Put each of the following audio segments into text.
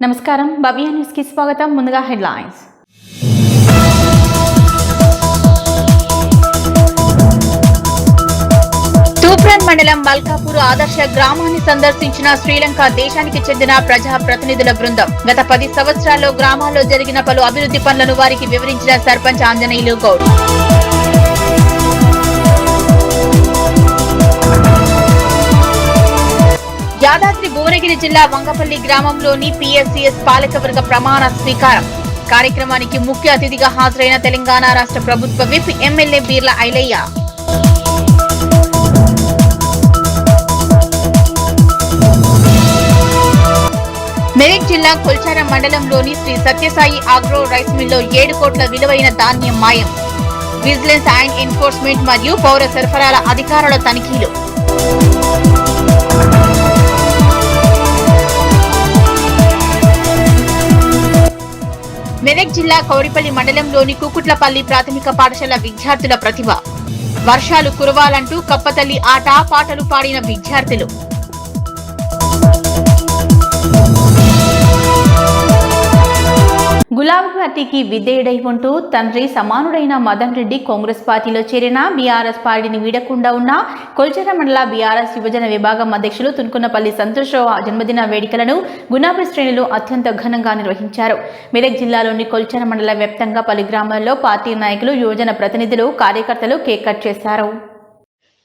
నమస్కారం భవ్య న్యూస్ కి స్వాగతం. ముందుగా హెడ్లైన్స్. తూప్రాన్ మండలం మల్కాపూర్ ఆదర్శ గ్రామాన్ని సందర్శించిన శ్రీలంక దేశానికి చెందిన ప్రజా ప్రతినిధుల బృందం. గత 10 సంవత్సరాల్లో గ్రామాల్లో జరిగిన పలు అభివృద్ధి పనులను వారికి వివరించిన సర్పంచ్ ఆంజనేయులు గౌడ్. యాదాద్రి భువనగిరి జిల్లా వంగపల్లి గ్రామంలోని పిఎస్సిఎస్ పాలకవర్గ ప్రమాణ స్వీకారం కార్యక్రమానికి ముఖ్య అతిథిగా హాజరైన తెలంగాణ రాష్ట్ర ప్రభుత్వ విప్ ఎమ్మెల్యే బీర్ల ఐలయ్య. మెదక్ జిల్లా కొల్చారం మండలంలోని శ్రీ సత్యసాయి ఆగ్రో రైస్ మిల్లో 7 కోట్ల విలువైన ధాన్యం మాయం. విజిలెన్స్ అండ్ ఎన్ఫోర్స్మెంట్ మరియు పౌర సరఫరాల అధికారుల తనిఖీలు. మెదక్ జిల్లా కౌడిపల్లి మండలంలోని కుకుట్లపల్లి ప్రాథమిక పాఠశాల విద్యార్థుల ప్రతిభ. వర్షాలు కురవాలంటూ కప్పతల్లి ఆట పాటలు పాడిన విద్యార్థులు. గులాబీ పార్టీకి విధేయుడై ఉంటూ తండ్రి సమానుడైన మదన్ రెడ్డి కాంగ్రెస్ పార్టీలో చేరిన బీఆర్ఎస్ పార్టీని వీడకుండా ఉన్న కొల్చెర మండల బీఆర్ఎస్ యువజన విభాగం అధ్యక్షులు తున్కునపల్లి సంతోష్రావు జన్మదిన వేడుకలను గులాబీ శ్రేణులు అత్యంత ఘనంగా నిర్వహించారు. మెదక్ జిల్లాలోని కొల్చెర మండల వ్యాప్తంగా పలు గ్రామాల్లో పార్టీ నాయకులు, యువజన ప్రతినిధులు, కార్యకర్తలు కేక్ కట్ చేశారు.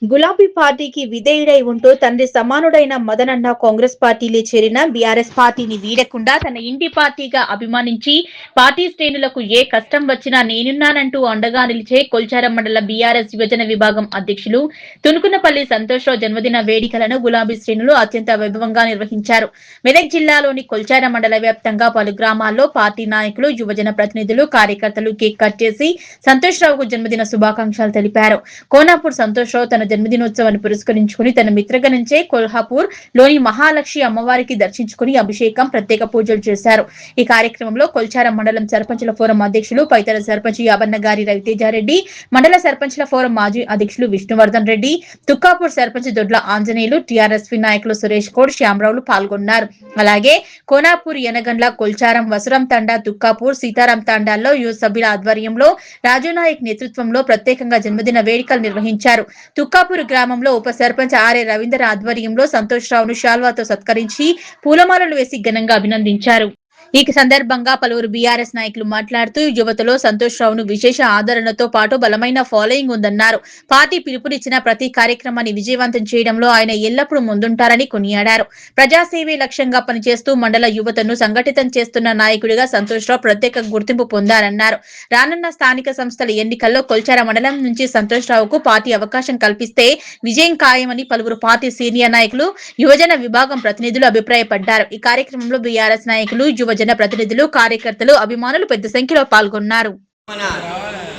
గులాబీ పార్టీకి విధేయుడై ఉంటూ తండ్రి సమానుడైన మదనన్న కాంగ్రెస్ పార్టీలో చేరిన బీఆర్ఎస్ పార్టీని వీడకుండా తన ఇంటి పార్టీగా అభిమానించి పార్టీ శ్రేణులకు ఏ కష్టం వచ్చినా నేనున్నానంటూ అండగా నిలిచే కొల్చారం మండల బీఆర్ఎస్ యువజన విభాగం అధ్యక్షులు తున్కునపల్లి సంతోష్రావు జన్మదిన వేడుకలను గులాబీ శ్రేణులు అత్యంత వైభవంగా నిర్వహించారు. మెదక్ జిల్లాలోని కొల్చారం మండల వ్యాప్తంగా పలు గ్రామాల్లో పార్టీ నాయకులు, యువజన ప్రతినిధులు, కార్యకర్తలు కేక్ కట్ చేసి సంతోష్రావుకు జన్మదిన శుభాకాంక్షలు తెలిపారు. కోనాపూర్ సంతోష్రావు తన జన్మదినోత్సవాన్ని పురస్కరించుకుని తన మిత్రగణంచే కొల్హాపూర్ లోని మహాలక్ష్మి అమ్మవారికి దర్శించుకుని అభిషేకం, ప్రత్యేక పూజలు చేశారు. ఈ కార్యక్రమంలో కొల్చారం మండలం సర్పంచుల ఫోరం అధ్యక్షులు పైతల సర్పంచ్ యాబన్న గారి రవితేజారెడ్డి, మండల సర్పంచుల ఫోరం మాజీ అధ్యక్షులు విష్ణువర్ధన్ రెడ్డి, తుక్కాపూర్ సర్పంచ్ దొడ్ల ఆంజనేయులు, టీఆర్ఎస్పీ నాయకులు సురేష్ కోడ్, శ్యామరావులు పాల్గొన్నారు. అలాగే కోనాపూర్, యనగండ్ల, కొల్చారం, వసురం తండా, తుక్కాపూర్, సీతారాం తండాల్లో యువ సభ్యుల ఆధ్వర్యంలో రాజునాయక్ నేతృత్వంలో ప్రత్యేకంగా జన్మదిన వేడుకలు నిర్వహించారు. తుక్కాపూర్ గ్రామంలో ఉప సర్పంచ్ ఆర్ఏ రవీందర్ ఆధ్వర్యంలో సంతోష్రావును శాల్వాతో సత్కరించి పూలమాలలు వేసి ఘనంగా అభినందించారు. ఈ సందర్భంగా పలువురు బీఆర్ఎస్ నాయకులు మాట్లాడుతూ యువతలో సంతోష్రావును విశేష ఆదరణతో పాటు బలమైన ఫాలోయింగ్ ఉందన్నారు. పార్టీ పిలుపునిచ్చిన ప్రతి కార్యక్రమాన్ని విజయవంతం చేయడంలో ఆయన ఎల్లప్పుడూ ముందుంటారని కొనియాడారు. ప్రజాసేవే లక్ష్యంగా పనిచేస్తూ మండల యువతను సంఘటితం చేస్తున్న నాయకుడిగా సంతోష్రావు ప్రత్యేక గుర్తింపు పొందారన్నారు. రానున్న స్థానిక సంస్థల ఎన్నికల్లో కొల్చార మండలం నుంచి సంతోష్రావుకు పార్టీ అవకాశం కల్పిస్తే విజయం ఖాయమని పలువురు పార్టీ సీనియర్ నాయకులు, యువజన విభాగం ప్రతినిధులు అభిప్రాయపడ్డారు. ఈ కార్యక్రమంలో బీఆర్ఎస్ నాయకులు, యువజన ప్రతినిధులు, కార్యకర్తలు, అభిమానులు పెద్ద సంఖ్యలో పాల్గొన్నారు. మన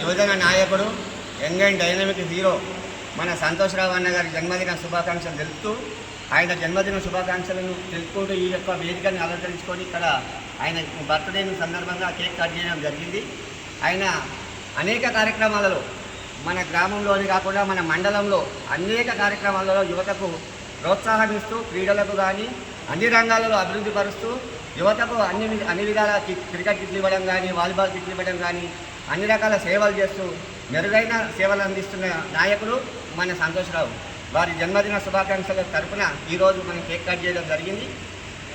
యువజన నాయకుడు, యంగ్ అండ్ డైనమిక్ హీరో మన సంతోష్రావు అన్న గారి జన్మదిన శుభాకాంక్షలు తెలుపుతూ, ఆయన జన్మదిన శుభాకాంక్షలను తెలుపుకుంటూ ఈ యొక్క వేదికని అలంకరించుకొని ఇక్కడ ఆయన బర్త్డే సందర్భంగా కేక్ కట్ చేయడం జరిగింది. ఆయన అనేక కార్యక్రమాలలో మన గ్రామంలోని కాకుండా మన మండలంలో అనేక కార్యక్రమాలలో యువతకు ప్రోత్సాహం ఇస్తూ, క్రీడలకు కానీ అన్ని రంగాలలో అభివృద్ధి పరుస్తూ యువతకు అన్ని విధాల క్రికెట్ కిట్లు ఇవ్వడం కానీ, వాలీబాల్ కిట్లు ఇవ్వడం కానీ అన్ని రకాల సేవలు చేస్తూ మెరుగైన సేవలు అందిస్తున్న నాయకుడు మన సంతోష్రావు. వారి జన్మదిన శుభాకాంక్షల తరఫున ఈరోజు మనం కేక్ కట్ చేయడం జరిగింది.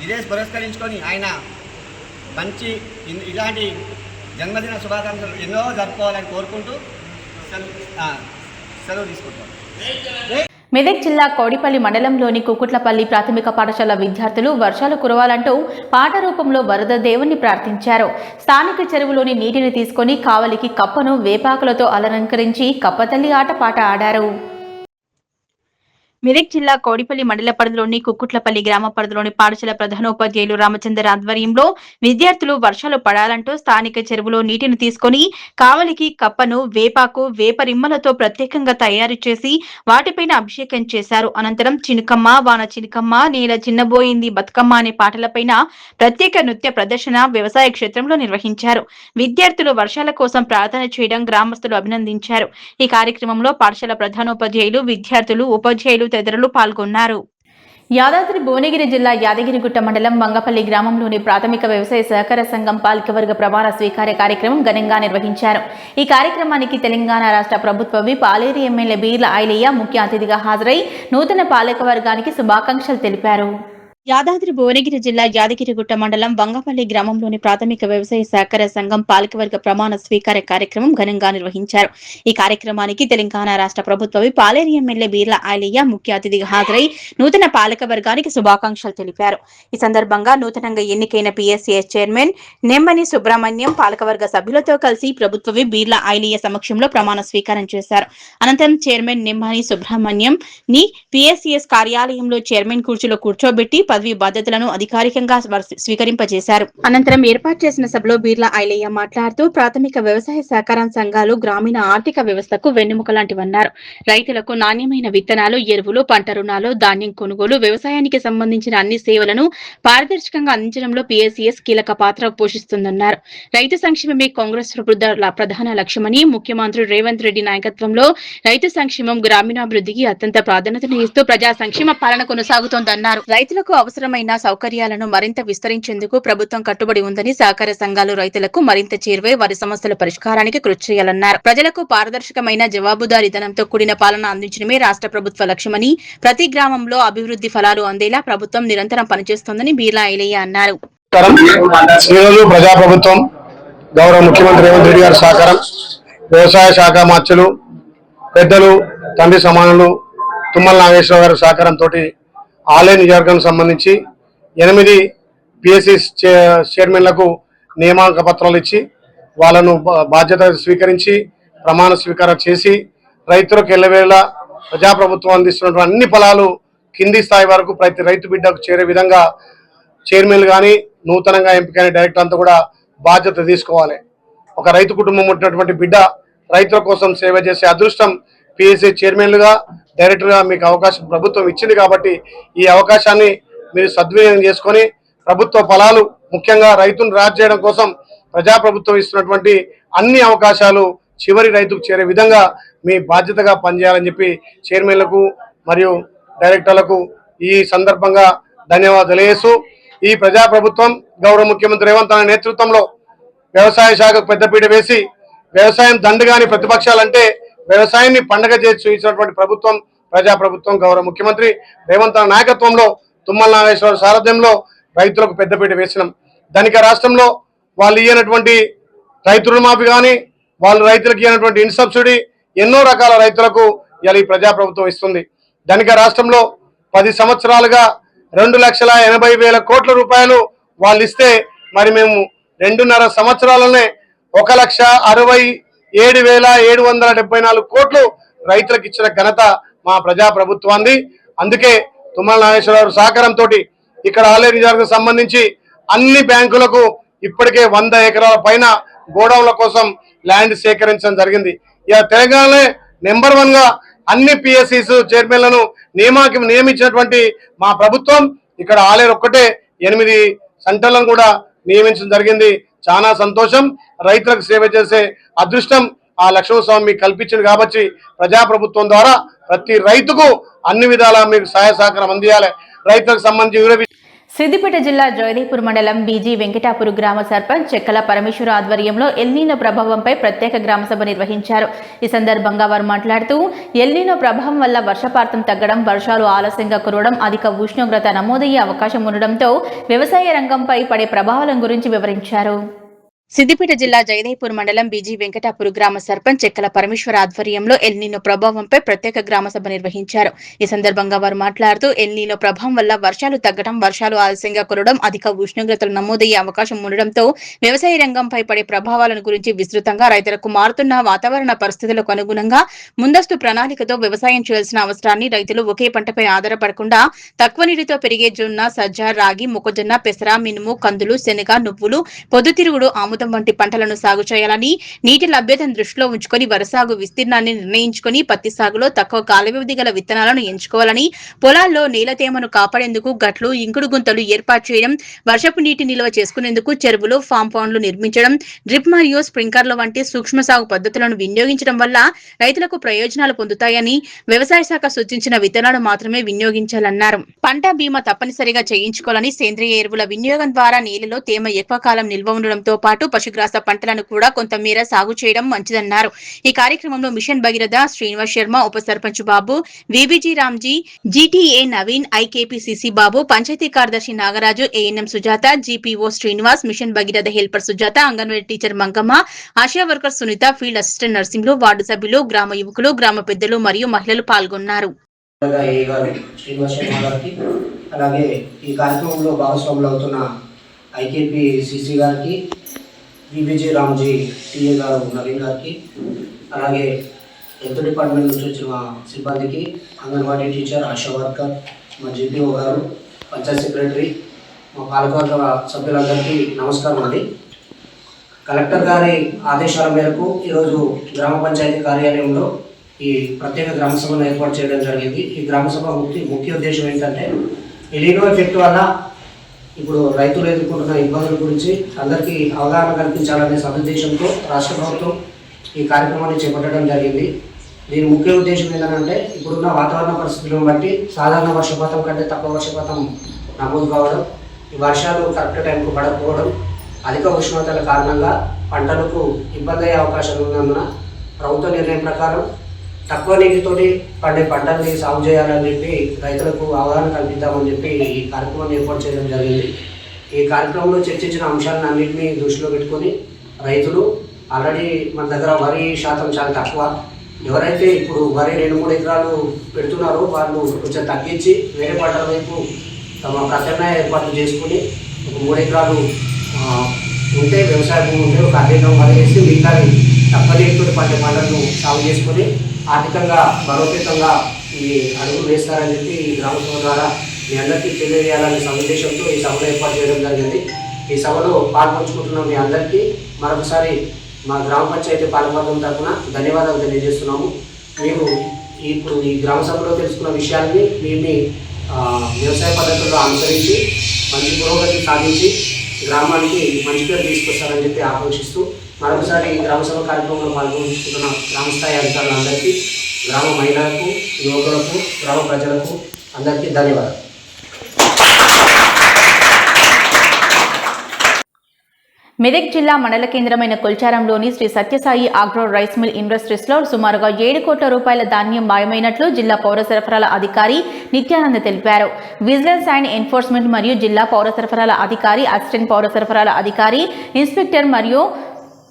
ఇదే పురస్కరించుకొని ఆయన మంచి ఇలాంటి జన్మదిన శుభాకాంక్షలు ఎన్నో జరుపుకోవాలని కోరుకుంటూ సెలవు తీసుకుంటాం. మెదక్ జిల్లా కౌడిపల్లి మండలంలోని కుకుట్లపల్లి ప్రాథమిక పాఠశాల విద్యార్థులు వర్షాలు కురవాలంటూ పాట రూపంలో వరద దేవుణ్ణి ప్రార్థించారు. స్థానిక చెరువులోని నీటిని తీసుకుని కావలికి కప్పను వేపాకులతో అలంకరించి కప్పతల్లి ఆట పాట ఆడారు. మెదక్ జిల్లా కౌడిపల్లి మండల పరిధిలోని కుక్కుట్లపల్లి గ్రామ పరిధిలోని పాఠశాల ప్రధానోపాధ్యాయులు రామచందర్ ఆధ్వర్యంలో విద్యార్థులు వర్షాలు పడాలంటూ స్థానిక చెరువులో నీటిని తీసుకుని కావలికి కప్పను, వేపాకు, వేపరిమ్మలతో ప్రత్యేకంగా తయారు చేసి వాటిపైన అభిషేకం చేశారు. అనంతరం చినుకమ్మ, వాన చినుకమ్మ, నేల చిన్నబోయింది బతుకమ్మ అనే పాటలపైన ప్రత్యేక నృత్య ప్రదర్శన వ్యవసాయ క్షేత్రంలో నిర్వహించారు. విద్యార్థులు వర్షాల కోసం ప్రార్థన చేయడం గ్రామస్తులు అభినందించారు. ఈ కార్యక్రమంలో పాఠశాల ప్రధానోపాధ్యాయులు, విద్యార్థులు, ఉపాధ్యాయులు తదితరులు పాల్గొన్నారు. యాదాద్రి భువనగిరి జిల్లా యాదగిరిగుట్ట మండలం వంగపల్లి గ్రామంలోని ప్రాథమిక వ్యవసాయ సహకార సంఘం పాలకవర్గ ప్రమాణ స్వీకార కార్యక్రమం ఘనంగా నిర్వహించారు. ఈ కార్యక్రమానికి తెలంగాణ రాష్ట్ర ప్రభుత్వ విప్ ఆలేరు ఎమ్మెల్యే బీర్ల ఐలయ్య ముఖ్య అతిథిగా హాజరై నూతన పాలకవర్గానికి శుభాకాంక్షలు తెలిపారు. యాదాద్రి భువనగిరి జిల్లా యాదగిరిగుట్ట మండలం వంగపల్లి గ్రామంలోని ప్రాథమిక వ్యవసాయ సహకార సంఘం పాలకవర్గ ప్రమాణ స్వీకార కార్యక్రమం ఘనంగా నిర్వహించారు. ఈ కార్యక్రమానికి తెలంగాణ రాష్ట్ర ప్రభుత్వ విప్ ఆలేరు ఎమ్మెల్యే బీర్ల ఐలయ్య ముఖ్య అతిథిగా హాజరై నూతన పాలకవర్గానికి శుభాకాంక్షలు తెలిపారు. ఈ సందర్భంగా నూతనంగా ఎన్నికైన పిఎస్సిఎస్ చైర్మన్ నెమ్మని సుబ్రహ్మణ్యం పాలకవర్గ సభ్యులతో కలిసి ప్రభుత్వ విప్ బీర్ల ఐలయ్య సమక్షంలో ప్రమాణ స్వీకారం చేశారు. అనంతరం చైర్మన్ నెమ్మని సుబ్రహ్మణ్యం ని పిఎస్సిఎస్ కార్యాలయంలో చైర్మన్ కుర్చీలో కూర్చోబెట్టి పదవి బాధ్యతలను అధికారికంగా స్వీకరింపజేశారు. అనంతరం ఏర్పాటు చేసిన సభలో బీర్ల ఐలయ్య మాట్లాడుతూ ప్రాథమిక వ్యవసాయ సహకార సంఘాలు గ్రామీణ ఆర్థిక వ్యవస్థకు వెన్నెముక లాంటివన్నారు. రైతులకు నాణ్యమైన విత్తనాలు, ఎరువులు, పంట రుణాలు, ధాన్యం కొనుగోలు, వ్యవసాయానికి సంబంధించిన అన్ని సేవలను పారదర్శకంగా అందించడంలో పిఎస్సిఎస్ కీలక పాత్ర పోషిస్తుందన్నారు. రైతు సంక్షేమమే కాంగ్రెస్ ప్రభుత్వ ప్రధాన లక్ష్యమని, ముఖ్యమంత్రి రేవంత్ రెడ్డి నాయకత్వంలో రైతు సంక్షేమం, గ్రామీణాభివృద్ధికి అత్యంత ప్రాధాన్యతను ఇస్తూ ప్రజా సంక్షేమ పాలన కొనసాగుతోందన్నారు. రైతులకు అవసరమైన సౌకర్యాలను మరింత విస్తరించేందుకు ప్రభుత్వం కట్టుబడి ఉందని, సహకార సంఘాలు రైతులకు మరింత చేరువై వారి సమస్యల పరిష్కారానికి కృషి చేయాలన్నారు. ప్రజలకు పారదర్శకమైన జవాబుదారీతనంతో కూడిన పాలన అందించడమే రాష్ట్ర ప్రభుత్వ లక్ష్యమని, ప్రతి గ్రామంలో అభివృద్ధి ఫలాలు అందేలా ప్రభుత్వం నిరంతరం పనిచేస్తోందని బీర్లా ఐలయ్య అన్నారు. ప్రజాప్రభుత్వం గౌరవ ముఖ్యమంత్రి రేవంత్ రెడ్డి గారి సహకారం, వ్యవసాయ శాఖ మార్చులు పెద్దలు తండ్రి సమానులు తుమ్మల నాగేశ్వర గారి సహకారంతో ఆలేరు నియోజకవర్గం సంబంధించి 8 పిఎస్సి చైర్మన్లకు నియామక పత్రాలు ఇచ్చి వాళ్ళను బాధ్యత స్వీకరించి ప్రమాణ స్వీకారం చేసి రైతులకు ఎల్లవేళ ప్రజాప్రభుత్వం అందిస్తున్నటువంటి అన్ని ఫలాలు కింది స్థాయి వరకు ప్రతి రైతు బిడ్డకు చేరే విధంగా చైర్మన్ కానీ నూతనంగా ఎంపికైన డైరెక్టర్ అంతా కూడా బాధ్యత తీసుకోవాలి. ఒక రైతు కుటుంబం ఉన్నటువంటి బిడ్డ రైతుల కోసం సేవ చేసే అదృష్టం పిఎస్సి చైర్మన్లుగా డైరెక్టర్గా మీకు అవకాశం ప్రభుత్వం ఇచ్చింది. కాబట్టి ఈ అవకాశాన్ని మీరు సద్వినియోగం చేసుకొని ప్రభుత్వ ఫలాలు ముఖ్యంగా రైతును రాజు చేయడం కోసం ప్రజాప్రభుత్వం ఇస్తున్నటువంటి అన్ని అవకాశాలు చివరి రైతుకు చేరే విధంగా మీ బాధ్యతగా పనిచేయాలని చెప్పి చైర్మన్లకు మరియు డైరెక్టర్లకు ఈ సందర్భంగా ధన్యవాదాలు తెలియజేస్తూ, ఈ ప్రజాప్రభుత్వం గౌరవ ముఖ్యమంత్రి రేవంత్ రెడ్డి నేతృత్వంలో వ్యవసాయ శాఖకు పెద్దపీట వేసి వ్యవసాయం దండుగాని ప్రతిపక్షాలంటే వ్యవసాయాన్ని పండగ చేసి చూపించినటువంటి ప్రభుత్వం ప్రజాప్రభుత్వం గౌరవ ముఖ్యమంత్రి రేవంత్ రెడ్డి నాయకత్వంలో తుమ్మల నాగేశ్వర సారథ్యంలో రైతులకు పెద్దపీట వేసినాం. ధనిక రాష్ట్రంలో వాళ్ళు ఇయ్యనటువంటి రైతు రుణమాఫీ కానీ వాళ్ళు రైతులకు ఇయ్యనటువంటి ఇన్ సబ్సిడీ ఎన్నో రకాల రైతులకు ఇలా ఈ ప్రజాప్రభుత్వం ఇస్తుంది. ధనిక రాష్ట్రంలో 10 సంవత్సరాలుగా 2,80,000 కోట్ల రూపాయలు వాళ్ళు ఇస్తే మరి మేము 2.5 సంవత్సరాలనే 1,67,774 కోట్లు రైతులకు ఇచ్చిన ఘనత మా ప్రజాప్రభుత్వాన్ని. అందుకే తుమ్మల నాగేశ్వరరావు సహకారంతో ఇక్కడ ఆలేరు నియోజకవర్గం సంబంధించి అన్ని బ్యాంకులకు ఇప్పటికే 100 ఎకరాల పైన గోడౌన్ల కోసం ల్యాండ్ సేకరించడం జరిగింది. ఇక తెలంగాణలో నెంబర్ 1 గా అన్ని పిఎస్సిస్ చైర్మన్లను నియమించినటువంటి మా ప్రభుత్వం ఇక్కడ ఆలేరు ఒక్కటే 8 సెంటర్లను కూడా నియమించడం జరిగింది. చాలా సంతోషం. రైతులకు సేవ చేసే అదృష్టం ఆ లక్ష్మణస్వామి మీకు కల్పించింది. కాబట్టి ప్రజాప్రభుత్వం ద్వారా ప్రతి రైతుకు అన్ని విధాలా మీకు సహాయ సహకారం అందియాలి. రైతులకు సంబంధించి సిద్దిపేట జిల్లా జయదేపూర్ మండలం బీజీ వెంకటాపూర్ గ్రామ సర్పంచ్ చెక్కల పరమేశ్వర ఆధ్వర్యంలో ఎల్నీనో ప్రభావంపై ప్రత్యేక గ్రామసభ నిర్వహించారు. ఈ సందర్భంగా వారు మాట్లాడుతూ ఎల్నీనో ప్రభావం వల్ల వర్షపాతం తగ్గడం, వర్షాలు ఆలస్యంగా కురవడం, అధిక ఉష్ణోగ్రత నమోదయ్యే అవకాశం ఉండడంతో వ్యవసాయ రంగంపై పడే ప్రభావాల గురించి వివరించారు. సిద్దిపేట జిల్లా జయదేపూర్ మండలం బీజీ వెంకటాపూర్ గ్రామ సర్పంచ్ చెక్కల పరమేశ్వర ఆధ్వర్యంలో ఎల్నీనో ప్రభావంపై ప్రత్యేక గ్రామసభ నిర్వహించారు. ఈ సందర్భంగా వారు మాట్లాడుతూ ఎల్నీనో ప్రభావం వల్ల వర్షాలు తగ్గడం, వర్షాలు ఆలస్యంగా కురవడం, అధిక ఉష్ణోగ్రతలు నమోదయ్యే అవకాశం ఉండడంతో వ్యవసాయ రంగంపై పడే ప్రభావాలను గురించి విస్తృతంగా రైతులకు మారుతున్న వాతావరణ పరిస్థితులకు అనుగుణంగా ముందస్తు ప్రణాళికతో వ్యవసాయం చేయాల్సిన అవసరాన్ని, రైతులు ఒకే పంటపై ఆధారపడకుండా తక్కువ నీటితో పెరిగే జొన్న, సజ్జ, రాగి, మొక్కజొన్న, పెసర, మినుము, కందులు, శనగ, నువ్వులు, పొద్దుతిరుగుడు, ఆముదం, ఆముదం వంటి పంటలను సాగు చేయాలని, నీటి లభ్యతను దృష్టిలో ఉంచుకొని వరి సాగు విస్తీర్ణాన్ని నిర్ణయించుకుని పత్తి సాగులో తక్కువ కాల వ్యవధి గల విత్తనాలను ఎంచుకోవాలని, పొలాల్లో నేల తేమను కాపాడేందుకు గట్లు, ఇంకుడు గుంతలు ఏర్పాటు చేయడం, వర్షపు నీటి నిల్వ చేసుకునేందుకు చెరువులు, ఫామ్ పౌండ్లు నిర్మించడం, డ్రిప్ మరియు స్ప్రింక్లర్ల వంటి సూక్ష్మ సాగు పద్ధతులను వినియోగించడం వల్ల రైతులకు ప్రయోజనాలు పొందుతాయని వ్యవసాయ శాఖ సూచించిన విత్తనాలు మాత్రమే వినియోగించాలన్నారు. పంట బీమా తప్పనిసరిగా చేయించుకోవాలని, సేంద్రియ ఎరువుల వినియోగం ద్వారా నేలలో తేమ ఎక్కువ కాలం నిల్వ ఉండడంతో పాటు పశుగ్రాస పంటలను కూడా కొంతమేర సాగు చేయడం మంచిదన్నారు. ఈ కార్యక్రమంలో మిషన్ భగీరథ శ్రీనివాస్ శర్మ, ఉప sarpanch Babu, VBG Ramji, GTA Naveen, IKPCC Babu, panchayati కార్యదర్శి Nagaraju, ANM Sujatha, GPO Srinivas, mission Bhagiratha helper Sujatha, anganwadi teacher Mangamma, Asha worker Sunitha, field assistant Narsimhulu, ward సభ్యులు, గ్రామ యువకులు, గ్రామ పెద్దలు మరియు మహిళలు పాల్గొన్నారు. అలాగే ఈ కార్యక్రమంలో భాగస్వాములు అవుతున్న ఐకేపీసీసీ గారికి, విబిజీ రామ్జీ టీఏ గారు నవీన్ గారికి, అలాగే హెల్త్ డిపార్ట్మెంట్ నుంచి వచ్చిన సిబ్బందికి, అంగన్వాడీ టీచర్, ఆశా వర్కర్, మా జీపీఓ గారు, పంచాయత్ సెక్రటరీ, మా పాలకవర్గ సభ్యులందరికీ నమస్కారం అండి. కలెక్టర్ గారి ఆదేశాల మేరకు ఈరోజు గ్రామ పంచాయతీ కార్యాలయంలో ఈ ప్రత్యేక గ్రామ సభను ఏర్పాటు చేయడం జరిగింది. ఈ గ్రామ సభ ముఖ్య ఉద్దేశం ఏంటంటే, ఎలినో ఎఫెక్ట్ వల్ల ఇప్పుడు రైతులు ఎదుర్కొంటున్న ఇబ్బందుల గురించి అందరికీ అవగాహన కల్పించాలనే సదుద్దేశంతో రాష్ట్ర ప్రభుత్వం ఈ కార్యక్రమాన్ని చేపట్టడం జరిగింది. దీని ముఖ్య ఉద్దేశం ఏంటంటే, ఇప్పుడున్న వాతావరణ పరిస్థితులను బట్టి సాధారణ వర్షపాతం కంటే తక్కువ వర్షపాతం నమోదు కావడం, ఈ వర్షాలు కరెక్ట్ టైంకు పడకపోవడం, అధిక ఉష్ణోగ్రతల కారణంగా పంటలకు ఇబ్బంది అయ్యే అవకాశాలు ఉన్నందున ప్రభుత్వ నిర్ణయం ప్రకారం తక్కువ నీటితోటి పండే పంటల్ని సాగు చేయాలని చెప్పి రైతులకు అవగాహన కల్పిద్దామని చెప్పి ఈ కార్యక్రమాన్ని ఏర్పాటు చేయడం జరిగింది. ఈ కార్యక్రమంలో చర్చించిన అంశాలను అన్నింటినీ దృష్టిలో పెట్టుకొని రైతులు ఆల్రెడీ మన దగ్గర వరి శాతం చాలా తక్కువ, ఎవరైతే ఇప్పుడు వరి 2-3 ఎకరాలు పెడుతున్నారో వాళ్ళు కొంచెం తగ్గించి వేరే పంటల వైపు తమ ప్రత్యామ్నాయ ఏర్పాట్లు చేసుకుని ఒక 3 ఎకరాలు ఉంటే వ్యవసాయ భూమి ఉంటే ఒక 10 ఎకరం వరి వేసి మిగతాది తక్కువ నీటితో పండే పంటలను సాగు చేసుకొని ఆర్థికంగా బలోపేతంగా ఈ అడుగులు వేస్తారని చెప్పి ఈ గ్రామ సభ ద్వారా మీ అందరికీ తెలియజేయాలనే సదుద్దేశంతో ఈ సభను ఏర్పాటు చేయడం జరిగింది. ఈ సభలో పాల్పంచుకుంటున్న మీ అందరికీ మరొకసారి మా గ్రామ పంచాయతీ పాలకవర్గం తరఫున ధన్యవాదాలు తెలియజేస్తున్నాము. మీరు ఇప్పుడు ఈ గ్రామ సభలో తెలుసుకున్న విషయాన్ని మీ వ్యవసాయ పద్ధతుల్లో అనుసరించి మంచి పురోగతి సాధించి గ్రామానికి మంచి పేరు తీసుకొస్తారని చెప్పి ఆకాంక్షిస్తూ మరొకసారి ఈ గ్రామ సభ కార్యక్రమంలో పాల్గొంటున్న గ్రామస్థాయి అధికారులందరికీ, గ్రామ మహిళలకు, యువకులకు, గ్రామ ప్రజలకు అందరికీ ధన్యవాదాలు. మెదక్ జిల్లా మండల కేంద్రమైన కొల్చారంలోని Sri Satyasai agro rice mill ఇండస్ట్రీస్లో సుమారుగా 7 కోట్ల రూపాయల ధాన్యం మాయమైనట్లు జిల్లా పౌర సరఫరాల అధికారి నిత్యానంద తెలిపారు. విజిలెన్స్ అండ్ ఎన్ఫోర్స్మెంట్ మరియు జిల్లా పౌర సరఫరాల అధికారి, అసిస్టెంట్ పౌర సరఫరాల అధికారి, ఇన్స్పెక్టర్ మరియు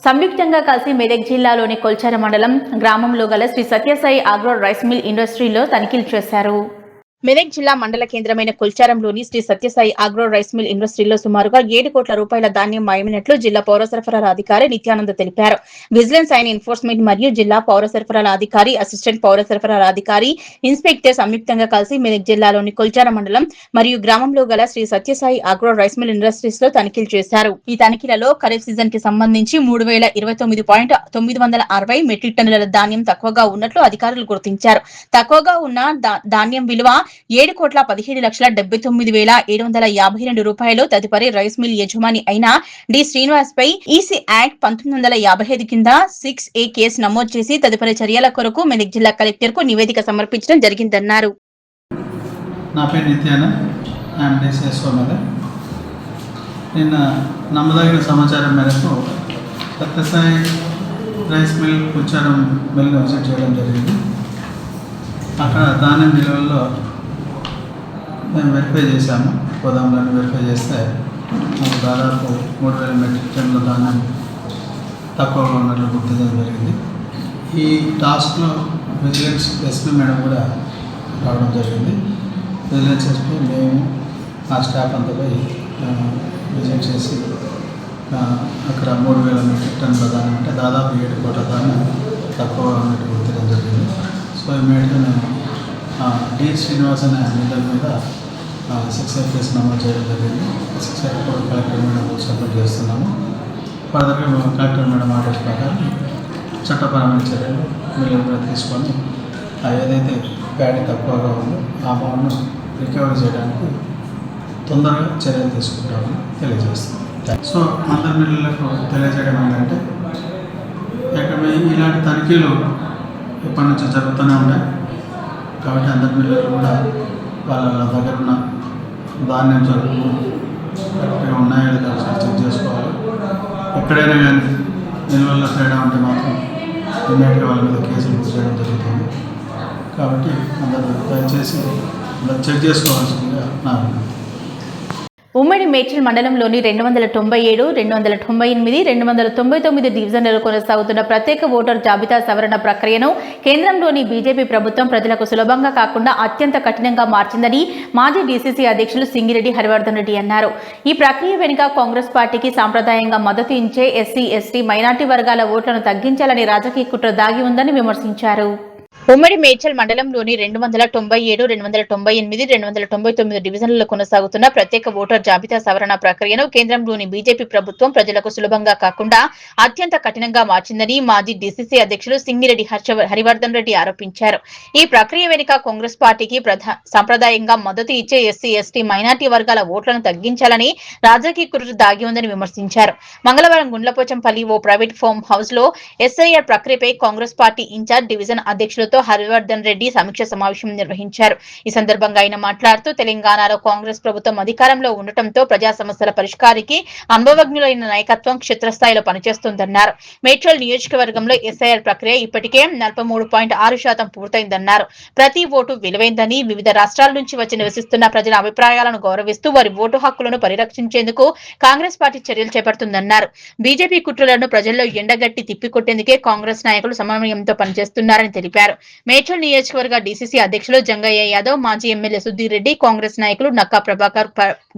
సంయుక్తంగా కలిసి మెదక్ జిల్లాలోని కొల్చారం మండలం గ్రామంలో గల Shri Satyasai agro rice mill ఇండస్ట్రీలో తనిఖీలు చేశారు. మెదక్ జిల్లా మండల కేంద్రమైన కొల్చారంలోని Sri Satyasai agro rice mill ఇండస్ట్రీలో సుమారుగా 7 కోట్ల రూపాయల ధాన్యం మాయమైనట్లు జిల్లా పౌర సరఫరాల అధికారి నిత్యానంద తెలిపారు. విజిలెన్స్ అండ్ ఎన్ఫోర్స్మెంట్ మరియు జిల్లా పౌర సరఫరాల అధికారి, అసిస్టెంట్ పౌర సరఫరాల అధికారి, ఇన్స్పెక్టర్ సంయుక్తంగా కలిసి మెదక్ జిల్లాలోని కొల్చారం మండలం మరియు గ్రామంలో గల Shri Satyasai agro rice mill industries లో తనిఖీలు చేశారు. ఈ తనిఖీలలో ఖరీఫ్ సీజన్ కి సంబంధించి 3029.960 మెట్రిక్ టన్నుల ధాన్యం తక్కువగా ఉన్నట్లు అధికారులు గుర్తించారు. తక్కువగా ఉన్న ధాన్యం విలువ 7,17,79,752 రూపాయలు. తదుపరి రైస్ మిల్ యజమాని అయిన డి శ్రీనివాస్ పై ఈసీ యాక్ట్ 1955 కింద 6A కేసు నమోదు చేసి తదుపరి చర్యల కొరకు మెదక్ జిల్లా కలెక్టర్ కు నివేదిక సమర్పించడం జరిగిందన్నారు. నా పేరు నిత్యానంద్, ఐఎమ్ డిసిఎస్ఓ మెదక్. నిన్న నమ్మదగిన సమాచారం మేరకు సత్యసాయి రైస్ మిల్ కొల్చారం మిల్ని విజిట్ చేయడం జరిగింది. అక్కడ ధాన్యం నిల్వల్లో మేము వెరిఫై చేశాము. గోదాములను వెరిఫై చేస్తే మాకు దాదాపు 3,000 మెట్రిక్ టన్నుల ధాన్యం తక్కువగా ఉన్నట్లు గుర్తించడం జరిగింది. ఈ టాస్క్లో విజిలెన్స్ ఎస్పీ మేడం కూడా రావడం జరిగింది. విజిలెన్స్ ఎస్పీ, మేము, మా స్టాఫ్ అంతా పోయి విజిట్ చేసి అక్కడ 3,000 మెట్రిక్ టన్నుల ధాన్యం అంటే దాదాపు 7 కోట్ల ధాన్యం తక్కువగా ఉన్నట్టు గుర్తించడం జరిగింది. సో ఇమీడియట్గా నేను డి శ్రీనివాస్ అనే మిల్లర్ మీద 6A కేసు నమోదు చేయడం జరిగింది. 6A కూడా కలెక్టర్ మీద సబ్మిట్ చేస్తున్నాము. ఫర్దర్గా మేము కలెక్టర్ మేడం ఆర్డర్స్ ప్రకారం చట్టపరమైన చర్యలు మీరు తీసుకొని ఏదైతే ప్యాడీ తక్కువగా ఉందో ఆ అమౌంట్ను రికవరీ చేయడానికి తొందరగా చర్యలు తీసుకుంటామని తెలియజేస్తాం. సో అందరి మిల్లులకు తెలియజేయడం ఏంటంటే ఇలాంటి తనిఖీలు ఎప్పటి నుంచో జరుగుతూనే ఉంటాయి కాబట్టి అందరి మిల్లులు కూడా వాళ్ళ దగ్గర ఉన్న ధాన్యం సరుకులు కరెక్ట్గా ఉన్నాయో లేదో చెక్ చేసుకోవాలి. ఎక్కడైనా కానీ నిల్వల్లో తేడా ఉంటే మాత్రం ఇమ్మీడియట్గా వాళ్ళ మీద కేసులు బుక్ చేయడం జరుగుతుంది. కాబట్టి అందరూ దయచేసి చెక్ చేసుకోవాల్సిందిగా నా అభిప్రాయం. ఉమ్మడి మేడ్చల్ మండలంలోని 297, 298, 299 డివిజన్లలో కొనసాగుతున్న ప్రత్యేక ఓటర్ జాబితా సవరణ ప్రక్రియను కేంద్రంలోని బీజేపీ ప్రభుత్వం ప్రజలకు సులభంగా కాకుండా అత్యంత కఠినంగా మార్చిందని మాజీ డీసీసీ అధ్యక్షులు సింగిరెడ్డి హరివర్ధన్ రెడ్డి అన్నారు. ఈ ప్రక్రియ వెనుక కాంగ్రెస్ పార్టీకి సాంప్రదాయంగా మద్దతు ఇచ్చే ఎస్సీ, ఎస్టీ, మైనార్టీ వర్గాల ఓట్లను తగ్గించాలని రాజకీయ కుట్ర దాగి ఉందని విమర్శించారు. ఉమ్మడి మేడ్చల్ మండలంలోని 297, 298, 299 డివిజన్లలో కొనసాగుతున్న ప్రత్యేక ఓటర్ జాబితా సవరణ ప్రక్రియను కేంద్రంలోని బీజేపీ ప్రభుత్వం ప్రజలకు సులభంగా కాకుండా అత్యంత కఠినంగా మార్చిందని మాజీ డీసీసీ అధ్యక్షులు సింగిరెడ్డి హరివర్ధన్ రెడ్డి ఆరోపించారు. ఈ ప్రక్రియ వెనుక కాంగ్రెస్ పార్టీకి సాంప్రదాయంగా మద్దతు ఇచ్చే ఎస్సీ, ఎస్టీ, మైనార్టీ వర్గాల ఓట్లను తగ్గించాలని రాజకీయ కుట్ర దాగి ఉందని విమర్శించారు. మంగళవారం గుండ్లపోచంపల్లి ఓ ప్రైవేట్ ఫామ్ హౌస్ లో ఎస్ఐఆర్ ప్రక్రియపై కాంగ్రెస్ పార్టీ ఇన్ఛార్జ్ డివిజన్ అధ్యక్షులతో హరివర్ధన్ రెడ్డి సమీక్ష సమావేశం నిర్వహించారు. ఈ సందర్భంగా ఆయన మాట్లాడుతూ తెలంగాణలో కాంగ్రెస్ ప్రభుత్వం అధికారంలో ఉండటంతో ప్రజా సమస్యల పరిష్కారానికి అనుభవజ్ఞులైన నాయకత్వం క్షేత్రస్థాయిలో పనిచేస్తుందన్నారు. మేడ్చల్ నియోజకవర్గంలో ఎస్ఐఆర్ ప్రక్రియ ఇప్పటికే 43.6% పూర్తయిందన్నారు. ప్రతి ఓటు విలువైందని, వివిధ రాష్ట్రాల నుంచి వచ్చి నివసిస్తున్న ప్రజల అభిప్రాయాలను గౌరవిస్తూ వారి ఓటు హక్కులను పరిరక్షించేందుకు కాంగ్రెస్ పార్టీ చర్యలు చేపడుతుందన్నారు. బీజేపీ కుట్రలను ప్రజల్లో ఎండగట్టి తిప్పికొట్టేందుకే కాంగ్రెస్ నాయకులు సమన్వయంతో పనిచేస్తున్నారని తెలిపారు. మేడ్చల్ నియోజకవర్గ డీసీసీ అధ్యక్షులు జంగయ్య యాదవ్, మాజీ ఎమ్మెల్యే సుధీర్ రెడ్డి, కాంగ్రెస్ నాయకులు నక్కా ప్రభాకర్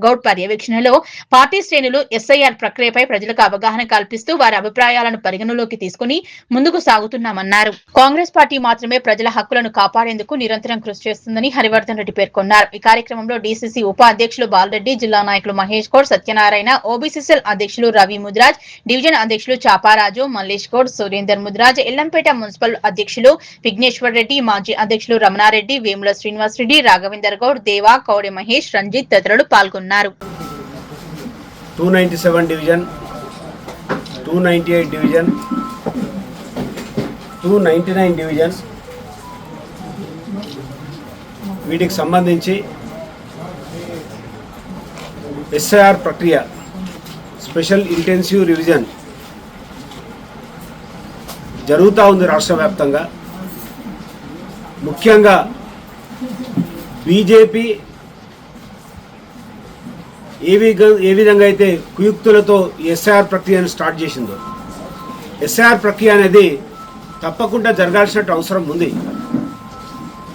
గౌడ్ పర్యవేక్షణలో పార్టీ శ్రేణులు ఎస్ఐఆర్ ప్రక్రియపై ప్రజలకు అవగాహన కల్పిస్తూ వారి అభిప్రాయాలను పరిగణలోకి తీసుకుని ముందుకు సాగుతున్నామన్నారు. కాంగ్రెస్ పార్టీ మాత్రమే ప్రజల హక్కులను కాపాడేందుకు నిరంతరం కృషి చేస్తుందని హరివర్ధన్ రెడ్డి పేర్కొన్నారు. ఈ కార్యక్రమంలో డీసీసీ ఉప అధ్యక్షులు బాలరెడ్డి, జిల్లా నాయకులు మహేష్ గౌడ్, సత్యనారాయణ, ఓబీసీసీఎల్ అధ్యక్షులు రవి ముద్రాజ్, డివిజన్ అధ్యక్షులు చాపారాజు, మల్లేష్ గౌడ్, సురేందర్ ముద్రాజ్, ఎల్లంపేట మున్సిపల్ అధ్యక్షులు విఘ్నేశ్వర్ రెడ్డి, మాజీ అధ్యక్షులు రమణారెడ్డి, వేముల శ్రీనివాస్ రెడ్డి, రాఘవేందర్ గౌడ్, దేవా, కౌడే మహేష్, రంజిత్ తదితరులు పాల్గొన్నారు. 297 డివిజన్, 298 డివిజన్, 299 డివిజన్ వీటికి సంబంధించి ఎస్ఐఆర్ ప్రక్రియ స్పెషల్ ఇంటెన్సివ్ రివిజన్ జరుగుతూ ఉంది రాష్ట్ర వ్యాప్తంగా. ముఖ్యంగా బీజేపీ ఏ విధంగా అయితే కుయుక్తులతో ఎస్ఐఆర్ ప్రక్రియను స్టార్ట్ చేసిందో, ఎస్ఐఆర్ ప్రక్రియ అనేది తప్పకుండా జరగాల్సిన అవసరం ఉంది.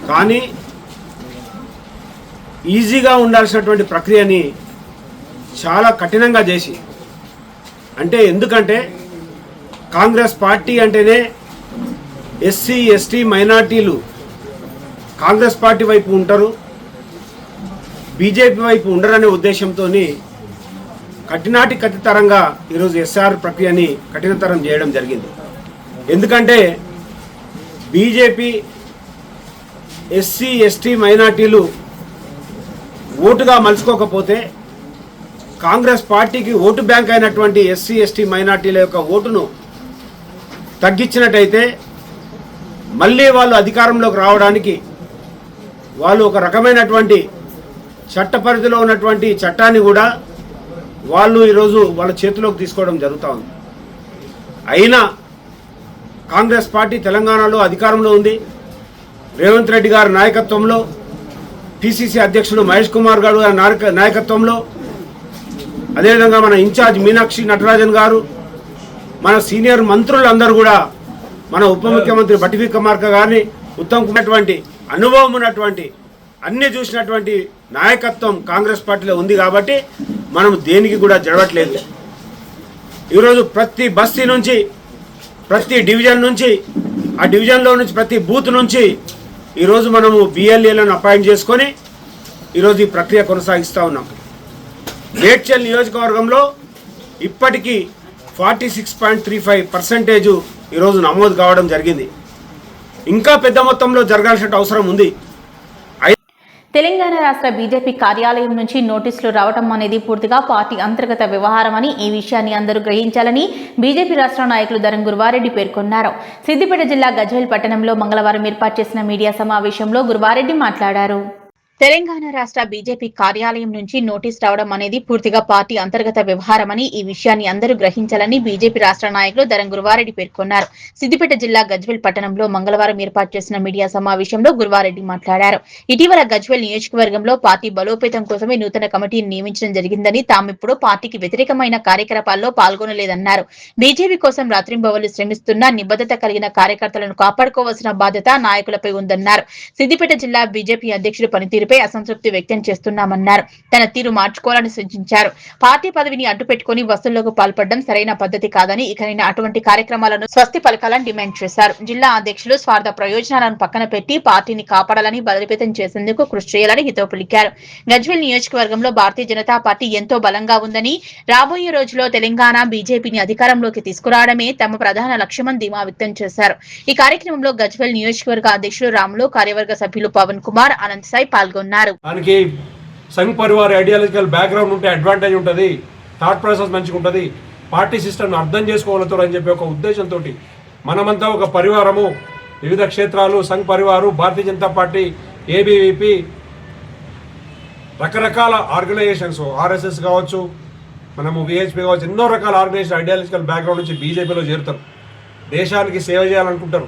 కానీ ఈజీగా ఉండాల్సినటువంటి ప్రక్రియని చాలా కఠినంగా చేసి, అంటే ఎందుకంటే కాంగ్రెస్ పార్టీ అంటేనే ఎస్సీ, ఎస్టీ, మైనార్టీలు కాంగ్రెస్ పార్టీ వైపు ఉంటారు, బీజేపీ వైపు ఉండరనే ఉద్దేశంతో కఠినాటి కఠితరంగా ఈరోజు ఎస్ఆర్ ప్రక్రియని కఠినతరం చేయడం జరిగింది. ఎందుకంటే బీజేపీ ఎస్సీ, ఎస్టీ, మైనార్టీలు ఓటుగా మలుచుకోకపోతే కాంగ్రెస్ పార్టీకి ఓటు బ్యాంక్ అయినటువంటి ఎస్సీ, ఎస్టీ, మైనార్టీల యొక్క ఓటును తగ్గించినట్టయితే మళ్ళీ వాళ్ళు అధికారంలోకి రావడానికి వాళ్ళు ఒక రకమైనటువంటి చట్ట పరిధిలో ఉన్నటువంటి చట్టాన్ని కూడా వాళ్ళు ఈరోజు వాళ్ళ చేతిలోకి తీసుకోవడం జరుగుతూ ఉంది. అయినా కాంగ్రెస్ పార్టీ తెలంగాణలో అధికారంలో ఉంది. రేవంత్ రెడ్డి గారి నాయకత్వంలో, పిసిసి అధ్యక్షుడు మహేష్ కుమార్ గారు నాయకత్వంలో, అదేవిధంగా మన ఇన్ఛార్జ్ మీనాక్షి నటరాజన్ గారు, మన సీనియర్ మంత్రులందరూ కూడా, మన ఉప ముఖ్యమంత్రి బట్టి విక్రమార్క గారిని, ఉత్తమ్ కుమార్ అనుభవం ఉన్నటువంటి అన్ని చూసినటువంటి నాయకత్వం కాంగ్రెస్ పార్టీలో ఉంది. కాబట్టి మనం దేనికి కూడా జరగట్లేదు. ఈరోజు ప్రతి బస్తీ నుంచి, ప్రతి డివిజన్ నుంచి, ఆ డివిజన్లో నుంచి ప్రతి బూత్ నుంచి ఈరోజు మనము బిఎల్ఏలను అపాయింట్ చేసుకొని ఈరోజు ఈ ప్రక్రియ కొనసాగిస్తూ ఉన్నాం. మేడ్చల్ నియోజకవర్గంలో ఇప్పటికీ 46.35% ఈరోజు నమోదు కావడం జరిగింది. ఇంకా పెద్ద మొత్తంలో జరగాల్సిన అవసరం ఉంది. తెలంగాణ రాష్ట్ర బీజేపీ కార్యాలయం నుంచి నోటీసులు రావడం అనేది పూర్తిగా పార్టీ అంతర్గత వ్యవహారమని, ఈ విషయాన్ని అందరూ గ్రహించాలని బీజేపీ రాష్ట్ర నాయకులు ధరం గురువారెడ్డి పేర్కొన్నారు. సిద్దిపేట జిల్లా గజ్వేల్ పట్టణంలో మంగళవారం ఏర్పాటు చేసిన మీడియా సమావేశంలో గురువారెడ్డి మాట్లాడారు. తెలంగాణ రాష్ట్ర బీజేపీ కార్యాలయం నుంచి నోటీస్ రావడం అనేది పూర్తిగా పార్టీ అంతర్గత వ్యవహారమని, ఈ విషయాన్ని అందరూ గ్రహించాలని బీజేపీ రాష్ట్ర నాయకులు ధరం గురువారెడ్డి పేర్కొన్నారు. సిద్దిపేట జిల్లా గజ్వేల్ పట్టణంలో మంగళవారం ఏర్పాటు చేసిన మీడియా సమావేశంలో గురువారెడ్డి మాట్లాడారు. ఇటీవల గజ్వేల్ నియోజకవర్గంలో పార్టీ బలోపేతం కోసమే నూతన కమిటీని నియమించడం జరిగిందని, తామిప్పుడు పార్టీకి వ్యతిరేకమైన కార్యకలాపాల్లో పాల్గొనలేదన్నారు. బీజేపీ కోసం రాత్రింబవళ్లు శ్రమిస్తున్న నిబద్ధత కలిగిన కార్యకర్తలను కాపాడుకోవాల్సిన బాధ్యత నాయకులపై ఉందన్నారు. సిద్దిపేట జిల్లా బీజేపీ అధ్యక్షుడు పనితీరు అసంతృప్తి వ్యక్తం చేస్తున్నామన్నారు. తన తీరు మార్చుకోవాలని సూచించారు. పార్టీ పదవిని అడ్డుపెట్టుకుని వసూళ్లకు పాల్పడడం సరైన పద్ధతి కాదని, ఇకనైనా అటువంటి కార్యక్రమాలను స్వస్తి పలకాలని డిమాండ్ చేశారు. జిల్లా అధ్యక్షులు స్వార్థ ప్రయోజనాలను పక్కన పెట్టి పార్టీని కాపాడాలని, బలోపేతం చేసేందుకు కృషి చేయాలని హితవు పలికారు. గజ్వేల్ నియోజకవర్గంలో భారతీయ జనతా పార్టీ ఎంతో బలంగా ఉందని, రాబోయే రోజుల్లో తెలంగాణ బీజేపీని అధికారంలోకి తీసుకురావడమే తమ ప్రధాన లక్ష్యమని ధీమా వ్యక్తం చేశారు. ఈ కార్యక్రమంలో గజ్వేల్ నియోజకవర్గ అధ్యక్షులు రాములు, కార్యవర్గ సభ్యులు పవన్ కుమార్, అనంత్ సాయి పాల్గొన్నారు. దానికి సంఘ్ పరివార్ ఐడియాలజికల్ బ్యాక్గ్రౌండ్ ఉంటే అడ్వాంటేజ్ ఉంటుంది, థాట్ ప్రాసెస్ మంచిగా ఉంటుంది, పార్టీ సిస్టమ్ను అర్థం చేసుకోగలుగుతారు అని చెప్పి ఒక ఉద్దేశంతో మనమంతా ఒక పరివారము, వివిధ క్షేత్రాలు, సంఘ్ పరివారు, భారతీయ జనతా పార్టీ, ఏబీవీపీ, రకరకాల ఆర్గనైజేషన్స్, ఆర్ఎస్ఎస్ కావచ్చు, మనము విహెచ్పి కావచ్చు, ఎన్నో రకాల ఆర్గనైజేషన్ ఐడియాలజికల్ బ్యాక్గ్రౌండ్ నుంచి బీజేపీలో చేరుతారు. దేశానికి సేవ చేయాలనుకుంటారు.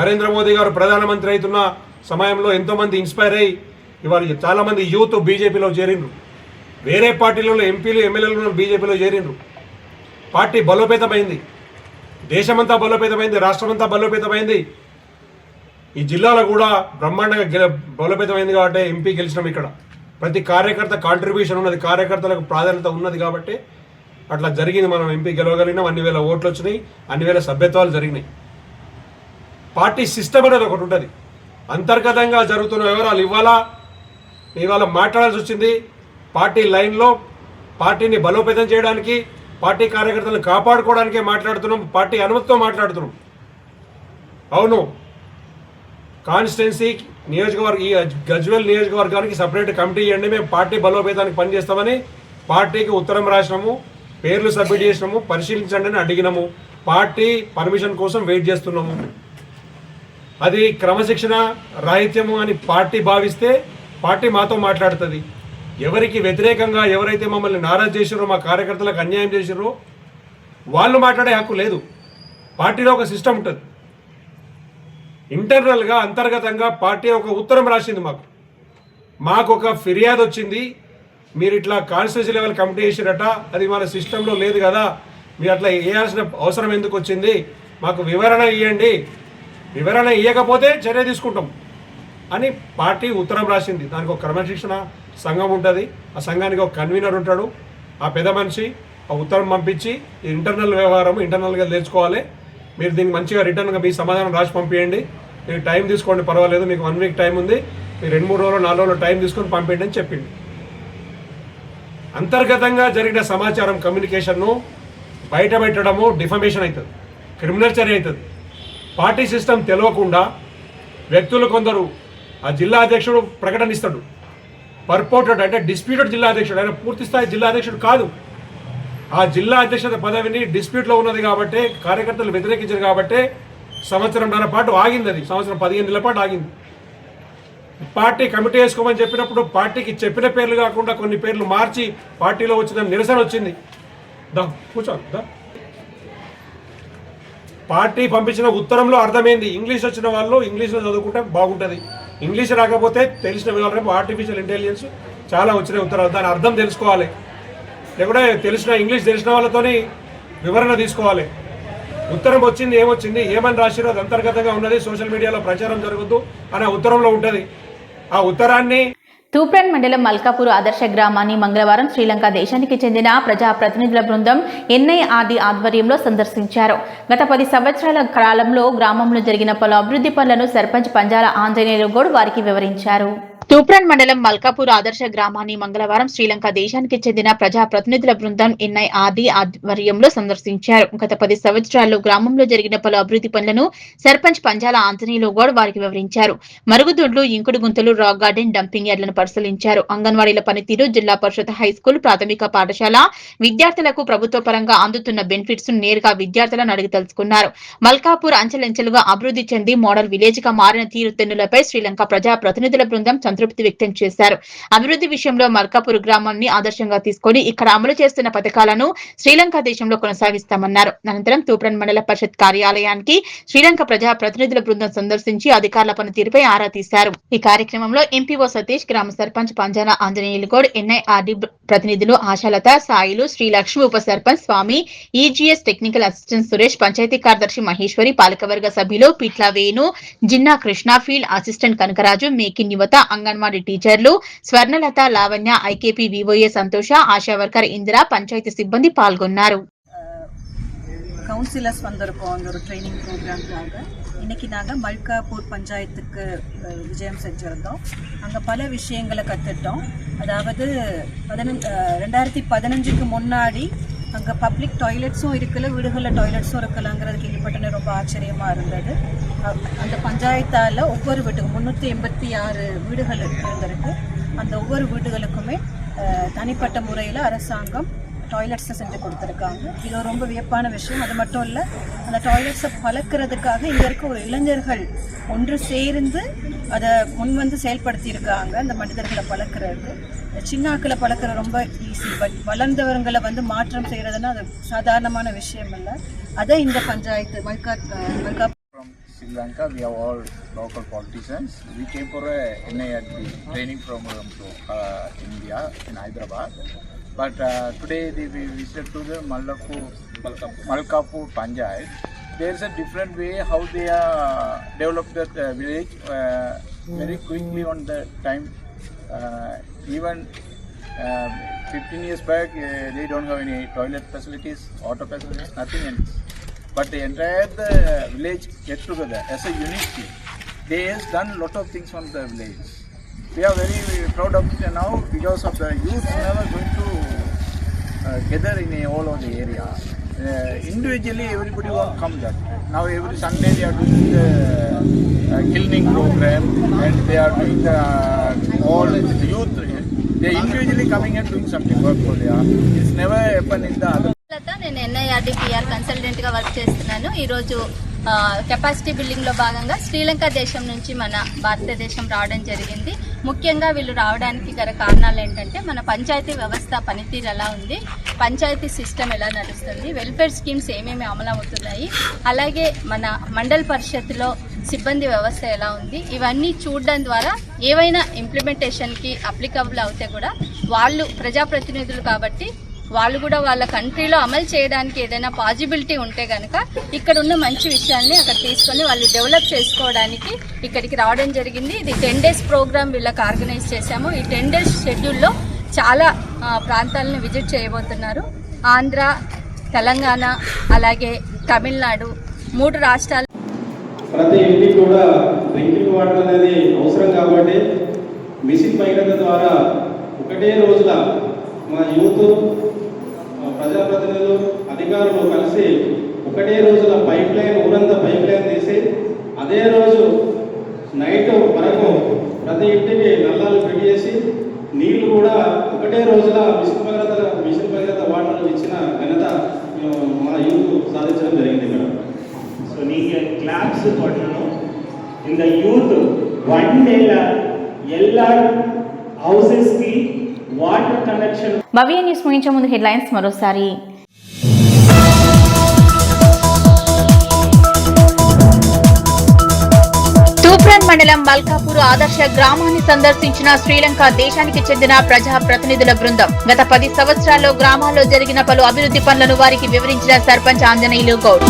నరేంద్ర మోదీ గారు ప్రధానమంత్రి అవుతున్న సమయంలో ఎంతోమంది ఇన్స్పైర్ అయ్యి ఇవాళ చాలామంది యూత్ బీజేపీలో చేరిండ్రు. వేరే పార్టీలలో ఎంపీలు, ఎమ్మెల్యేలు బీజేపీలో చేరిండ్రు. పార్టీ బలోపేతమైంది, దేశమంతా బలోపేతమైంది, రాష్ట్రమంతా బలోపేతమైంది. ఈ జిల్లాలో కూడా బ్రహ్మాండంగా బలోపేతమైంది కాబట్టి ఎంపీ గెలిచినాం. ఇక్కడ ప్రతి కార్యకర్త కాంట్రిబ్యూషన్ ఉన్నది, కార్యకర్తలకు ప్రాధాన్యత ఉన్నది కాబట్టి అట్లా జరిగింది. మనం ఎంపీ గెలవగలిగినాం, అన్ని వేల ఓట్లు వచ్చినాయి, అన్ని వేల సభ్యత్వాలు జరిగినాయి. పార్టీ సిస్టమ్ అనేది ఒకటి ఉంటుంది. అంతర్గతంగా జరుగుతున్న వివరాలు ఇవాళ మాట్లాడాల్సి వచ్చింది. పార్టీ లైన్లో పార్టీని బలోపేతం చేయడానికి, పార్టీ కార్యకర్తలను కాపాడుకోవడానికే మాట్లాడుతున్నాం, పార్టీ అనుమతితో మాట్లాడుతున్నాం. అవును, కాన్స్టిట్యున్సీ ఈ గజ్వేల్ నియోజకవర్గానికి సపరేట్ కమిటీ ఇవ్వండి, మేము పార్టీ బలోపేతానికి పనిచేస్తామని పార్టీకి ఉత్తరం రాసినాము, పేర్లు సబ్మిట్ చేసినాము, పరిశీలించండి అని అడిగినాము. పార్టీ పర్మిషన్ కోసం వెయిట్ చేస్తున్నాము. అది క్రమశిక్షణ రాహిత్యము అని పార్టీ భావిస్తే పార్టీ మాతో మాట్లాడుతుంది. ఎవరికి వ్యతిరేకంగా ఎవరైతే మమ్మల్ని నారాజు చేసిరో, మా కార్యకర్తలకు అన్యాయం చేసిరో వాళ్ళు మాట్లాడే హక్కు లేదు. పార్టీలో ఒక సిస్టమ్ ఉంటుంది. ఇంటర్నల్గా, అంతర్గతంగా పార్టీ ఒక ఉత్తరం రాసింది. మాకు ఒక ఫిర్యాదు వచ్చింది, మీరు ఇట్లా కాన్స్టిట్యూన్సీ లెవెల్ కమిటీ చేసిరట, అది మన సిస్టంలో లేదు కదా, మీరు అట్లా వేయాల్సిన అవసరం ఎందుకు వచ్చింది, మాకు వివరణ ఇవ్వండి, వివరణ ఇవ్వకపోతే చర్య తీసుకుంటాం అని పార్టీ ఉత్తరం రాసింది. దానికి ఒక క్రమశిక్షణ సంఘం ఉంటుంది, ఆ సంఘానికి ఒక కన్వీనర్ ఉంటాడు, ఆ పెద్ద మనిషి ఆ ఉత్తరం పంపించి ఇంటర్నల్ వ్యవహారం ఇంటర్నల్గా తెలుసుకోవాలి, మీరు దీనికి మంచిగా రిటర్న్గా మీ సమాధానం రాసి పంపించండి, మీరు టైం తీసుకోండి పర్వాలేదు, మీకు 1 వీక్ టైం ఉంది, మీరు 2-3 రోజులు 4 రోజులు టైం తీసుకొని పంపించండి అని చెప్పింది. అంతర్గతంగా జరిగిన సమాచారం కమ్యూనికేషన్ను బయట పెట్టడము డిఫమేషన్ అవుతుంది, క్రిమినల్ చర్య అవుతుంది. పార్టీ సిస్టమ్ తెలియకుండా వ్యక్తులు కొందరు, ఆ జిల్లా అధ్యక్షుడు ప్రకటన ఇస్తాడు, పర్పోర్టెడ్ అంటే డిస్ప్యూటెడ్ జిల్లా అధ్యక్షుడు, ఆయన పూర్తి స్థాయి జిల్లా అధ్యక్షుడు కాదు. ఆ జిల్లా అధ్యక్షత పదవిని డిస్ప్యూట్లో ఉన్నది కాబట్టి, కార్యకర్తలు వ్యతిరేకించారు కాబట్టి 1.5 సంవత్సరం పాటు ఆగింది. అది 15 నెలల పాటు ఆగింది. పార్టీ కమిటీ వేసుకోమని చెప్పినప్పుడు పార్టీకి చెప్పిన పేర్లు కాకుండా కొన్ని పేర్లు మార్చి పార్టీలో వచ్చిన నిరసన వచ్చింది. కూర్చో. పార్టీ పంపించిన ఉత్తరంలో అర్థమైంది. ఇంగ్లీష్ వచ్చిన వాళ్ళు ఇంగ్లీష్లో చదువుకుంటే బాగుంటుంది, ఇంగ్లీష్ రాకపోతే తెలిసిన వివరాలు, రేపు ఆర్టిఫిషియల్ ఇంటెలిజెన్స్ చాలా వచ్చినాయి ఉత్తరాలు, దాని అర్థం తెలుసుకోవాలి, లేకుంటే ఇంగ్లీష్ తెలిసిన వాళ్ళతోని వివరణ తీసుకోవాలి. ఉత్తరం వచ్చింది, ఏమొచ్చింది, ఏమని రాసిరో అది అంతర్గతంగా ఉన్నది, సోషల్ మీడియాలో ప్రచారం జరగద్దు అనే ఉత్తరంలో ఉంటుంది. ఆ ఉత్తరాన్ని తూప్రాన్ మండలం మల్కాపూర్ ఆదర్శ గ్రామాన్ని మంగళవారం శ్రీలంక దేశానికి చెందిన ప్రజాప్రతినిధుల బృందం ఎన్ఐఆర్డీ ఆధ్వర్యంలో సందర్శించారు. గత 10 సంవత్సరాల కాలంలో గ్రామంలో జరిగిన పలు అభివృద్ధి పనులను సర్పంచ్ పంజాల ఆంజనేయులు గౌడ్ వారికి వివరించారు. తూప్రాన్ మండలం మల్కాపూర్ ఆదర్శ గ్రామాన్ని మంగళవారం శ్రీలంక దేశానికి చెందిన ప్రజా ప్రతినిధుల బృందం ఎన్ఐఆర్డీ ఆధ్వర్యంలో సందర్శించారు. గత 10 సంవత్సరాల్లో గ్రామంలో జరిగిన పలు అభివృద్ధి పనులను సర్పంచ్ పంజాల ఆంజనేయులు గౌడ్ వారికి వివరించారు. మరుగుదొడ్లు, ఇంకుడు గుంతలు, రాక్ గార్డెన్, డంపింగ్ యార్డులను పరిశీలించారు. అంగన్వాడీల పనితీరు, జిల్లా పరిషత్ హైస్కూల్, ప్రాథమిక పాఠశాల విద్యార్థులకు ప్రభుత్వ పరంగా అందుతున్న బెనిఫిట్స్ నేరుగా విద్యార్థులను అడిగి తెలుసుకున్నారు. మల్కాపూర్ అంచెలంచెలుగా అభివృద్ధి చెంది మోడల్ విలేజ్ గా మారిన తీరుతెన్నులపై శ్రీలంక ప్రజా ప్రతినిధుల బృందం సంతృప్తి వ్యక్తం చేశారు. అభివృద్ధి విషయంలో మల్కాపూర్ గ్రామాన్ని ఆదర్శంగా తీసుకుని ఇక్కడ అమలు చేస్తున్న పథకాలను శ్రీలంక దేశంలో కొనసాగిస్తామన్నారు. అనంతరం తూప్రాన్ మండల పరిషత్ కార్యాలయానికి శ్రీలంక ప్రజా ప్రతినిధుల బృందం సందర్శించి అధికారుల పనితీరుపై ఆరా తీశారు. ఈ కార్యక్రమంలో ఎంపీఓ సతీష్, గ్రామ సర్పంచ్ పంజాల ఆంజనేయులు గౌడ్, ఎన్ఐఆర్డీ ప్రతినిధులు ఆశాలత, సాయిలు, శ్రీలక్ష్మి, ఉప sarpanch Swamy, EGS technical assistant Suresh, panchayati కార్యదర్శి మహేశ్వరి, పాలకవర్గ సభ్యులు పిట్ల వేణు, జిన్నా కృష్ణ, ఫీల్డ్ అసిస్టెంట్ కనకరాజు, మేకిన్ యువత, అంగన్వాడీ టీచర్లు స్వర్ణలత, లావణ్య, ఐకేపీ వివోఏ సంతోష, ఆశా వర్కర్ ఇందిరా, పంచాయతీ సిబ్బంది పాల్గొన్నారు. கவுன்சிலர்ஸ் வந்திருக்கோம் அந்த ஒரு ட்ரைனிங் ப்ரோக்ராம்காக. இன்றைக்கி நாங்கள் மல்காப்பூர் பஞ்சாயத்துக்கு விஜயம் செஞ்சுருந்தோம். அங்கே பல விஷயங்களை கற்றுட்டோம். அதாவது 2015க்கு முன்னாடி அங்கே பப்ளிக் டாய்லெட்ஸும் இருக்கல, வீடுகளில் டாய்லெட்ஸும் இருக்கலாங்கிறது கேள்விப்பட்டனே ரொம்ப ஆச்சரியமாக இருந்தது. அந்த பஞ்சாயத்தால் ஒவ்வொரு வீட்டுக்கும் 386 வீடுகள் இருந்திருக்கு. அந்த ஒவ்வொரு வீடுகளுக்குமே தனிப்பட்ட முறையில் அரசாங்கம் டாய்லெட்ஸை செஞ்சு கொடுத்துருக்காங்க. இது ரொம்ப வியப்பான விஷயம். அது மட்டும் இல்லை, அந்த டாய்லெட்ஸை பழக்கிறதுக்காக இங்கே இருக்க ஒரு இளைஞர்கள் ஒன்று சேர்ந்து அதை முன் வந்து செயல்படுத்தியிருக்காங்க. அந்த மனிதர்களை பழக்கிறதுக்கு சின்னாக்களை பழக்கிற ரொம்ப ஈஸி, பட் வளர்ந்தவர்களை வந்து மாற்றம் செய்கிறதுனா அது சாதாரணமான விஷயம் இல்லை. அதை இந்த panchayat Malka Sri Lanka, we are all local politicians. We came for a NIRD training program to India in Hyderabad. But today we visited to the Malkapur Panchayat. There is a different way how they developed that village very quickly on the time. Even 15 years back, they don't have any toilet facilities, water facilities, nothing else. But the entire village get together as a unity. They have done a lot of things on the village. We are very proud of it now because of the youth never going to gather in all of the area. Individually, everybody won't come there. Now every Sunday they are doing the cleaning program and they are doing the all the youth. They are individually coming and doing something work for them. It's never happened in the other. నేను NIRD PR కన్సల్టెంట్గా work చేస్తున్నాను. ఈరోజు capacity బిల్డింగ్లో భాగంగా శ్రీలంక దేశం నుంచి మన భారతదేశం రావడం జరిగింది. ముఖ్యంగా వీళ్ళు రావడానికి గల కారణాలు ఏంటంటే మన పంచాయతీ వ్యవస్థ పనితీరు ఎలా ఉంది, పంచాయతీ సిస్టమ్ ఎలా నడుస్తుంది, వెల్ఫేర్ స్కీమ్స్ ఏమేమి అమలు అవుతున్నాయి, అలాగే మన మండల పరిషత్లో సిబ్బంది వ్యవస్థ ఎలా ఉంది, ఇవన్నీ చూడడం ద్వారా ఏవైనా ఇంప్లిమెంటేషన్కి అప్లికబుల్ అవుతే కూడా వాళ్ళు ప్రజాప్రతినిధులు కాబట్టి వాళ్ళు కూడా వాళ్ళ కంట్రీలో అమలు చేయడానికి ఏదైనా పాజిబిలిటీ ఉంటే కనుక ఇక్కడ ఉన్న మంచి విషయాల్ని అక్కడ తీసుకొని వాళ్ళు డెవలప్ చేసుకోవడానికి ఇక్కడికి రావడం జరిగింది. ఇది 10 days ప్రోగ్రామ్ వీళ్ళకి ఆర్గనైజ్ చేశాము. ఈ 10 days షెడ్యూల్లో చాలా ప్రాంతాలను విజిట్ చేయబోతున్నారు. ఆంధ్ర, తెలంగాణ, అలాగే తమిళనాడు 3 రాష్ట్రాలు. ప్రతి ఇంటికి కూడా డ్రింకింగ్ వాటర్ అనేది అవసరం కాబట్టి మిషన్ భగీరథ ద్వారా ఒకటే రోజుల మా యూత్, ప్రజాప్రతినిధులు, అధికారులు కలిసి ఒకటే రోజుల పైప్ లైన్, ఊరంతా పైప్ లైన్ తీసి అదే రోజు నైట్ వరకు ప్రతి ఇంటికి నల్లాలు ఫిట్ చేసి నీళ్లు కూడా ఒకటే రోజుల మిషన్ భగీరథ వాటర్ ఇచ్చిన ఘనత మా యూత్ సాధించడం జరిగింది మేడం. సో நீங்க கிளாப்ஸ் பண்ணணும். இந்த யூத் వన్డేల எல்லார் హౌసెస్కి వాటర్ కనెక్షన్. భవ్య న్యూస్ ముగించే ముందు హెడ్లైన్స్ మరోసారి. తూప్రాన్ మండలం మల్కాపూర్ ఆదర్శ గ్రామాన్ని సందర్శించిన శ్రీలంక దేశానికి చెందిన ప్రజా ప్రతినిధుల బృందం. గత 10 సంవత్సరాల్లో గ్రామాల్లో జరిగిన పలు అభివృద్ధి పనులను వారికి వివరించిన సర్పంచ్ ఆంజనేయులు గౌడ్.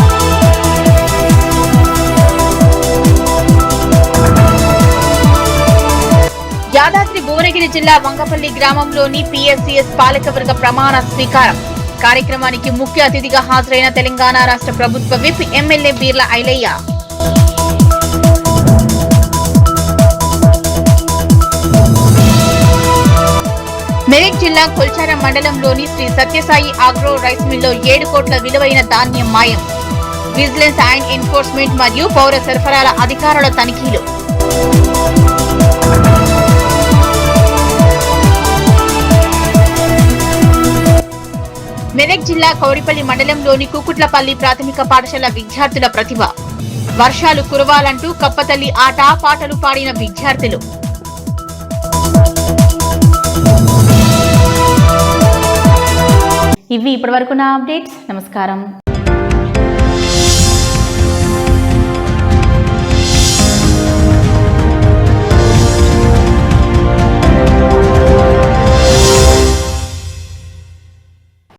యాదాద్రి భువనగిరి జిల్లా వంగపల్లి గ్రామంలోని పిఎస్సిఎస్ పాలకవర్గ ప్రమాణ స్వీకారం కార్యక్రమానికి ముఖ్య అతిథిగా హాజరైన తెలంగాణ రాష్ట్ర ప్రభుత్వ విప్ ఎమ్మెల్యే బీర్ల ఐలయ్య. మెదక్ జిల్లా కొల్చారం మండలంలోని శ్రీ సత్యసాయి ఆగ్రో రైస్ మిల్లో 7 కోట్ల విలువైన ధాన్యం మాయం. విజిలెన్స్ అండ్ ఎన్ఫోర్స్మెంట్ మరియు పౌర సరఫరాల అధికారుల తనిఖీలు. మెదక్ జిల్లా కౌడిపల్లి మండలంలోని కుకుట్లపల్లి ప్రాథమిక పాఠశాల విద్యార్థుల ప్రతిభ. వర్షాలు కురవాలంటూ కప్పతల్లి ఆట పాటలు పాడిన విద్యార్థులు. ఇవి ఇప్పటివరకు నా అప్డేట్స్. నమస్కారం.